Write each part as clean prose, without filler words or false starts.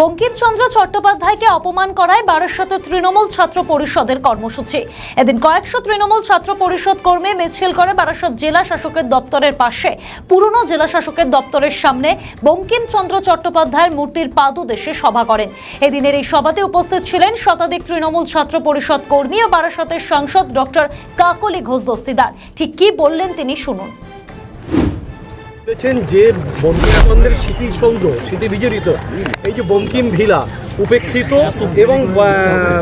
বঙ্কিমচন্দ্র চট্টোপাধ্যায়কে অপমান করায় বারাসতে তৃণমূল ছাত্র পরিষদের কর্মসূচি। এদিন কয়েকশো তৃণমূল ছাত্র পরিষদ কর্মী মিছিল করে বারাসত জেলা শাসকের দপ্তরের পাশে পুরনো জেলা শাসকের দপ্তরের সামনে বঙ্কিমচন্দ্র চট্টোপাধ্যায়ের মূর্তির পাদদেশে সভা করেন। এদিনের এই সভাতে উপস্থিত ছিলেন শতাধিক তৃণমূল ছাত্র পরিষদ কর্মী ও বারাসতের সাংসদ ডক্টর কাকলি ঘোষ দস্তিদার। ঠিক কি বললেন তিনি শুনুন। বলেছেন যে বঙ্কিমচন্দ্রের স্মৃতিসৌধ স্মৃতি বিজড়িত এই যে বঙ্কিম ভিলা উপেক্ষিত এবং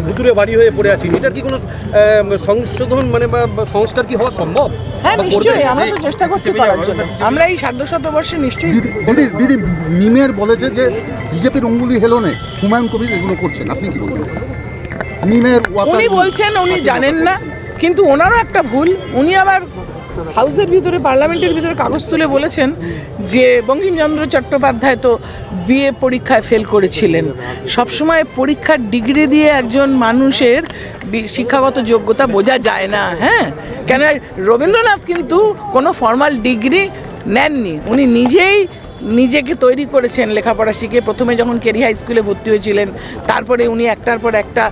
ভুতুরে বাড়ি হয়ে পড়ে আছি, এটার কি কোনো সংশোধন বা সংস্কার কি হওয়া সম্ভব? হ্যাঁ, নিশ্চয়ই আমরা তো চেষ্টা করছি করার জন্য। আমরা এই সার্ধশতবর্ষে নিশ্চয়ই দিদি মিমের বলেছে যে বিজেপির অঙ্গুলি হেলনে হুমায়ুন কবির এগুলো করছেন, আপনি কি বলবেন? মিমের উনি বলছেন উনি জানেন না, কিন্তু ওনারও একটা ভুল। উনি আবার হাউসের ভিতরে পার্লামেন্টের ভিতরে কাগজ তুলে বলেছেন যে বঙ্কিমচন্দ্র চট্টোপাধ্যায় তো বিএ পরীক্ষায় ফেল করেছিলেন। সবসময় পরীক্ষার ডিগ্রি দিয়ে একজন মানুষের শিক্ষাগত যোগ্যতা বোঝা যায় না। হ্যাঁ, কেন রবীন্দ্রনাথ কিন্তু কোনো ফর্মাল ডিগ্রি নেননি, উনি নিজেকে তৈরি করেছেন লেখাপড়া শিখে। প্রথমে যখন কেরি হাই স্কুলে ভর্তি হয়েছিলেন, তারপরে উনি একটার পর একটা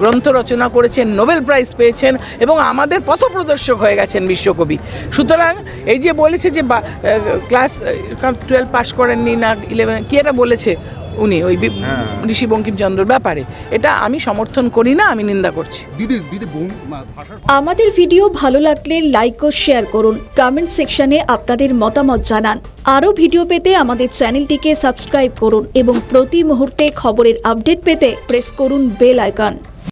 গ্রন্থ রচনা করেছেন, নোবেল প্রাইজ পেয়েছেন এবং আমাদের পথপ্রদর্শক হয়ে গেছেন বিশ্বকবি। সুতরাং এই যে বলেছে যে ক্লাস 12 পাস করেননি না 11 কি এটা বলেছে উনি ওই ঋষি বঙ্কিমচন্দ্রের ব্যাপারে, এটা আমি সমর্থন করি না, আমি নিন্দা করছি। আমাদের ভিডিও ভালো লাগলে লাইক ও শেয়ার করুন, কমেন্ট সেকশনে আপনাদের মতামত জানান। আরও ভিডিও পেতে আমাদের চ্যানেলটিকে সাবস্ক্রাইব করুন এবং প্রতি মুহূর্তে খবরের আপডেট পেতে প্রেস করুন বেল আইকন।